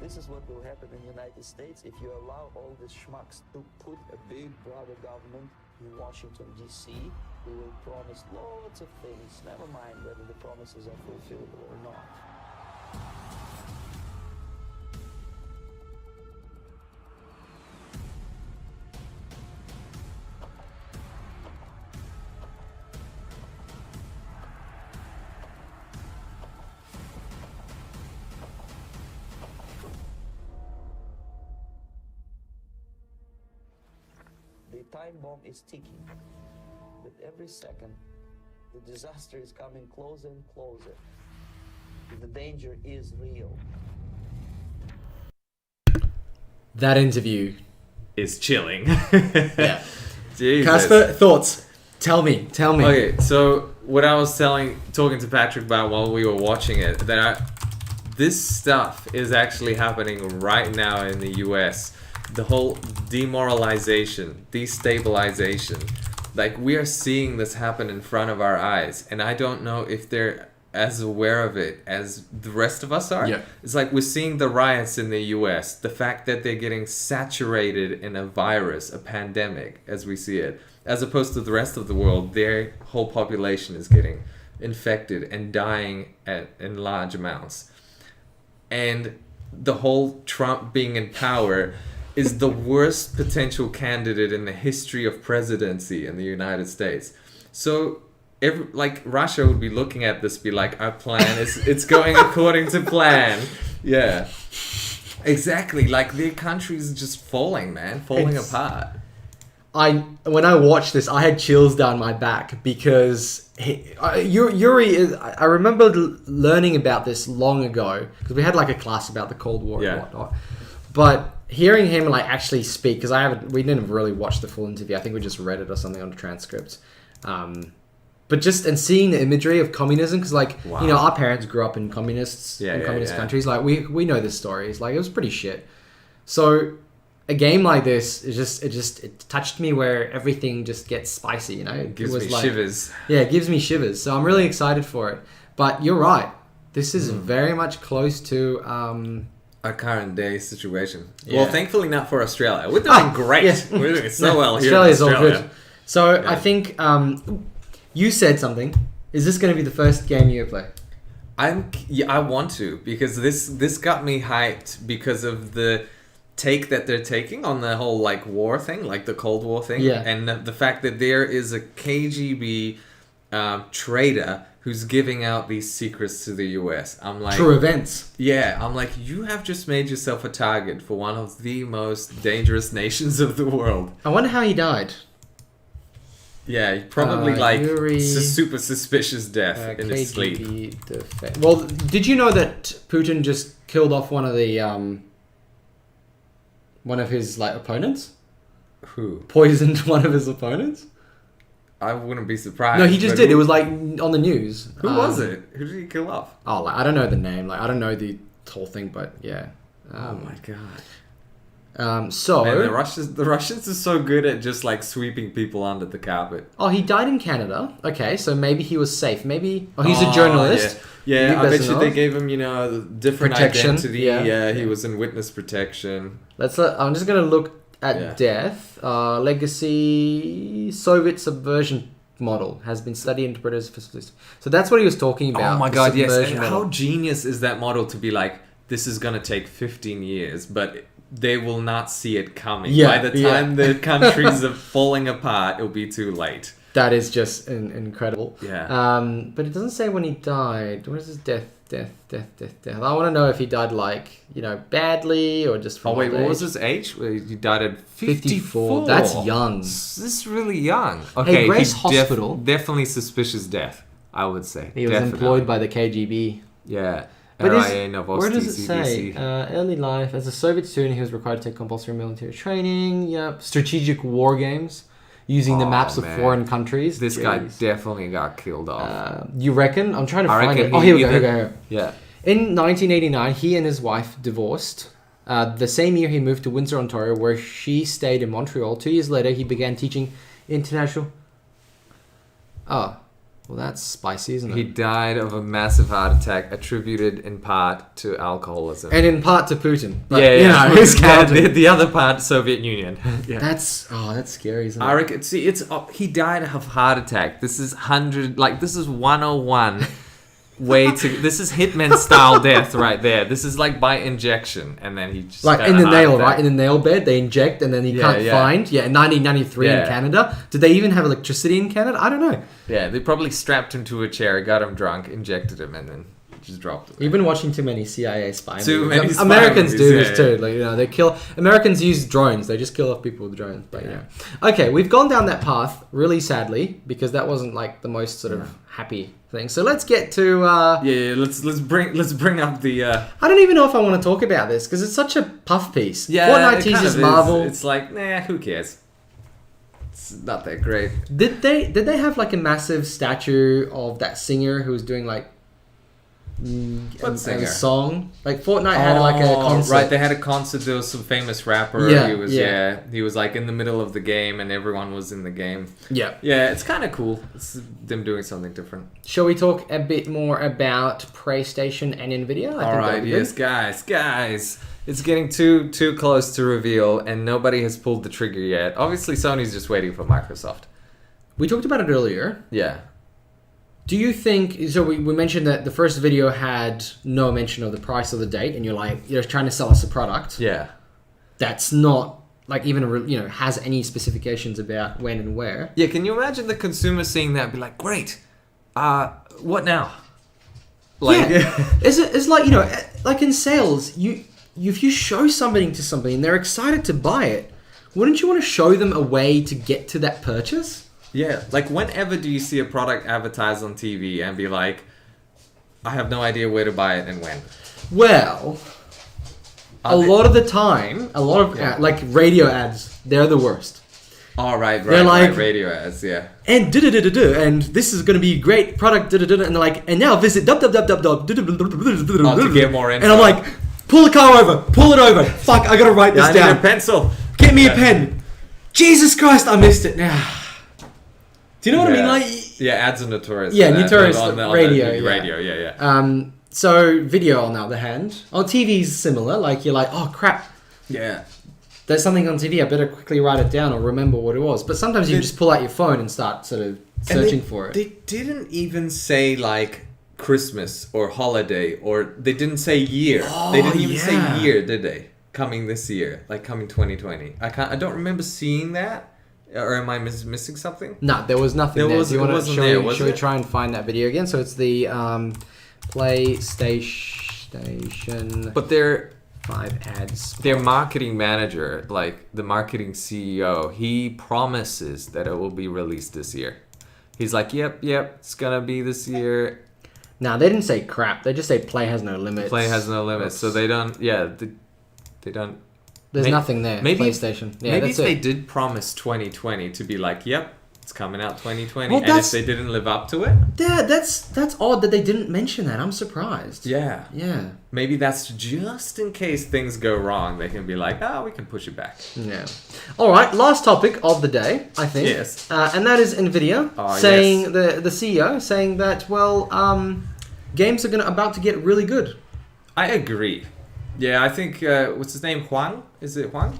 This is what will happen in the United States if you allow all these schmucks to put a big brother government in Washington, D.C., who will promise lots of things, never mind whether the promises are fulfillable or not. The time bomb is ticking. With every second, the disaster is coming closer and closer. The danger is real. That interview. Is chilling. Yeah. Jesus. Casper, thoughts? Tell me. Okay, so what I was talking to Patrick about while we were watching it, this stuff is actually happening right now in the US. The whole demoralization, destabilization, like we are seeing this happen in front of our eyes, and I don't know if they're as aware of it as the rest of us are. Yeah. It's like we're seeing the riots in the US, the fact that they're getting saturated in a virus, a pandemic, as we see it, as opposed to the rest of the world, their whole population is getting infected and dying in large amounts. And the whole Trump being in power is the worst potential candidate in the history of presidency in the United States. So Russia would be looking at this, be like, our plan it's going according to plan. Yeah, exactly. Like their country's just falling apart. When I watched this, I had chills down my back because Yuri is. I remember learning about this long ago because we had like a class about the Cold War and whatnot. But hearing him like actually speak, because we didn't really watch the full interview. I think we just read it or something on the transcript. But just and seeing the imagery of communism, because our parents grew up in communist countries. Like we know this story. It's like it was pretty shit. So a game like this is it touched me where everything just gets spicy. It gives me shivers. Yeah, it gives me shivers. So I'm really excited for it. But you're right. This is very much close to our current day situation. Yeah. Well, thankfully not for Australia. We're doing great. Yes. We're doing so well here. Australia's in Australia. all good. So I think you said something. Is this going to be the first game you play? I want to, because this got me hyped because of the take that they're taking on the whole like war thing, like the Cold War thing, and the fact that there is a KGB traitor who's giving out these secrets to the US. I'm like, true events. Yeah, I'm like, you have just made yourself a target for one of the most dangerous nations of the world. I wonder how he died. Yeah, probably super suspicious death in his sleep. Well, did you know that Putin just killed off one of his like opponents? Who? Poisoned one of his opponents? I wouldn't be surprised. No, he just but did. It was like on the news. Who was it? Who did he kill off? Oh, like, I don't know the name. Like I don't know the whole thing, but yeah. Oh my god. So Man, the Russians are so good at just like sweeping people under the carpet. oh, he died in Canada. Okay, so maybe he was safe. Maybe he's a journalist. Yeah, I bet you know. they gave him, different Protection, identity. yeah. Yeah, he was in witness protection. I'm just gonna look at Yeah. death. Legacy Soviet subversion model has been studied into British facilities. So that's what he was talking about. Oh my the god, yes. subversion And model. how genius is that model to be like, this is gonna take 15 years, but they will not see it coming. Yeah, By the time the countries are falling apart, it'll be too late. That is just incredible. Yeah. But it doesn't say when he died. What is his death? I want to know if he died badly or just from Oh wait, old what age. was his age? He died at 54. That's young. This is really young. Okay, Grace Hospital. Definitely suspicious death, I would say. He was employed by the KGB. Yeah. But RIA, Novosti, where does it say? CBC. Early life. As a Soviet student, he was required to take compulsory military training. Yep. Strategic war games. Using the maps of man. foreign countries. This guy Jeez. definitely got killed off. You reckon? I'm trying to I find reckon it. Oh, he here we go. either- Here. Yeah. In 1989, he and his wife divorced. The same year, he moved to Windsor, Ontario, where she stayed in Montreal. 2 years later, he began teaching international... Oh, well, that's spicy, isn't it? He died of a massive heart attack attributed in part to alcoholism. And in part to Putin. But, yeah. You know, who's counting? the other part, Soviet Union. Yeah. That's scary, isn't it? I reckon. See, he died of heart attack. This is 101 way to. This is Hitman style death right there. This is like by injection, and then he just Like got in a the heart nail, attack. right? In the nail bed, they inject and then he Yeah, can't yeah. find. Yeah, in 1993 in Yeah. Canada. Did they even have electricity in Canada? I don't know. Yeah, they probably strapped him to a chair, got him drunk, injected him, and then just dropped him. You've been watching too many CIA spy movies. Too many spy Americans movies, do yeah. this too. Like, they kill... Americans use drones. They just kill off people with drones. But yeah. Okay, we've gone down that path really sadly because that wasn't like the most sort of happy thing. So let's get to... Let's bring up the. I don't even know if I want to talk about this because it's such a puff piece. Yeah, Fortnite it kind teases of Marvel. is. It's like, nah, who cares? It's not that great. Did they have like a massive statue of that singer who was doing like What a singer? song? Like Fortnite had like a concert. Right, they had a concert. There was some famous rapper. Yeah, He was like in the middle of the game, and everyone was in the game. Yeah. Yeah, it's kind of cool. It's them doing something different. Shall we talk a bit more about PlayStation and Nvidia? All right, yes, guys. It's getting too close to reveal, and nobody has pulled the trigger yet. Obviously, Sony's just waiting for Microsoft. We talked about it earlier. Yeah. Do you think... So we mentioned that the first video had no mention of the price or the date, and you're trying to sell us a product. Yeah. That's not... Like even has any specifications about when and where. Yeah, can you imagine the consumer seeing that and be like, great, what now? Like, It's like, like in sales, if you show something to somebody and they're excited to buy it, wouldn't you want to show them a way to get to that purchase? yeah, like whenever do you see a product advertised on TV and be like, I have no idea where to buy it and when? Well, a lot of the time, like radio ads, they're the worst. Oh, right, They're like- right, radio ads, yeah. And and this is going to be great product, and they're like, and now visit to get more info. And I'm like, pull the car over, pull it over. Fuck, I gotta write this I need down. a pencil. Get me a pen. Jesus Christ, I missed it now. Do you know what I mean? Like, yeah, ads are notorious. Yeah, for that, notorious on the radio, TV yeah. radio, yeah. So video on the other hand, on TV is similar. Like you're like, oh crap, Yeah. there's something on TV. I better quickly write it down or remember what it was. But sometimes you can just pull out your phone and start sort of searching for it. They didn't even say like Christmas or holiday, or they didn't say year. They didn't even say year, did they? Coming this year, like coming 2020. I don't remember seeing that, or am I missing something? No, there was nothing There there. was- Do you it wanna, wasn't shall there, we, was shall we it? try and find that video again? So it's the PlayStation But their 5 ads. marketing manager, like the marketing CEO, he promises that it will be released this year. He's like, yep, it's gonna be this year. Now they didn't say crap. They just say play has no limits. Play has no limits, so they don't. Yeah, they don't. There's May- nothing there. maybe- PlayStation. Yeah, Maybe that's if they it. did promise 2020 to be like, yep, It's coming out 2020. Well, and if that's- they didn't live up to it, Yeah, that's odd that they didn't mention that. I'm surprised. yeah. Yeah. Maybe that's just in case things go wrong. They can be like, we can push it back. Yeah. All right. Last topic of the day, I think. Yes. And that is Nvidia saying the CEO saying that games are about to get really good. I agree. Yeah, I think, what's his name? Huang? Is it Huang?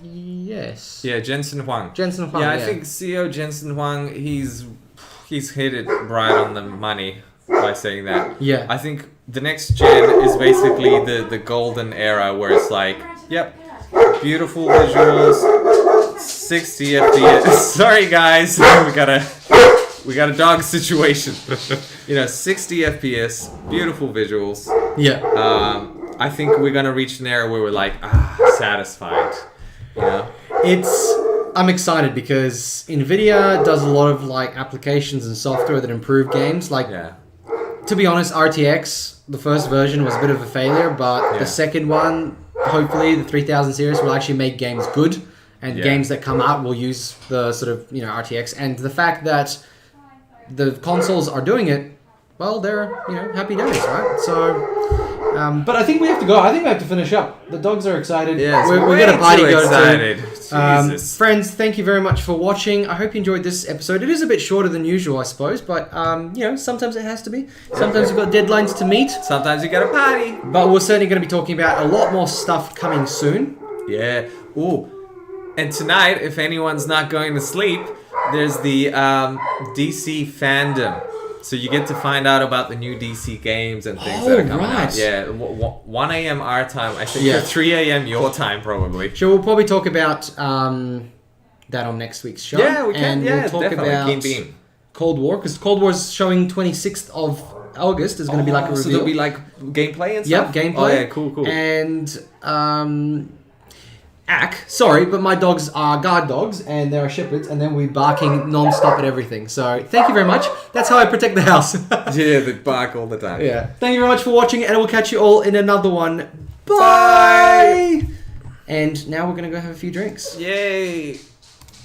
Yes. Yeah, Jensen Huang. Jensen Huang. Yeah, I think CEO Jensen Huang, he's hit it right on the money by saying that. Yeah. I think the next gen is basically the golden era where it's like, yep, beautiful visuals, 60 FPS. Sorry guys, we got a dog situation. 60 FPS, beautiful visuals. Yeah. I think we're gonna reach an era where we're like, satisfied. I'm excited because Nvidia does a lot of applications and software that improve games. To be honest, RTX, the first version was a bit of a failure, but the second one, hopefully the 3000 series will actually make games good, and games that come out will use the sort of RTX. And the fact that the consoles are doing it, well, they're happy days, right? So. But I think we have to go. I think we have to finish up. The dogs are excited. Yeah, we got a party to go to. Jesus. Friends, thank you very much for watching. I hope you enjoyed this episode. It is a bit shorter than usual, I suppose, but sometimes it has to be. Sometimes we've got deadlines to meet. Sometimes you got a party. But we're certainly going to be talking about a lot more stuff coming soon. Yeah. Ooh. And tonight, if anyone's not going to sleep, there's the DC fandom. So you get to find out about the new DC games and things that are coming out. Yeah, 1 a.m. our time. I think 3 a.m. your time, probably. Sure, we'll probably talk about that on next week's show. Yeah, we can. And we'll talk definitely. about Keen beam. Cold War, because Cold War's showing 26th of August. Is going to be like a reveal. So there'll be like gameplay and stuff? Yep, gameplay. Oh, yeah, cool. And sorry, but my dogs are guard dogs and they're shepherds, and then we're barking non-stop at everything. So thank you very much. That's how I protect the house. Yeah, they bark all the time. Yeah. Thank you very much for watching, and we'll catch you all in another one. Bye! And now we're going to go have a few drinks. Yay!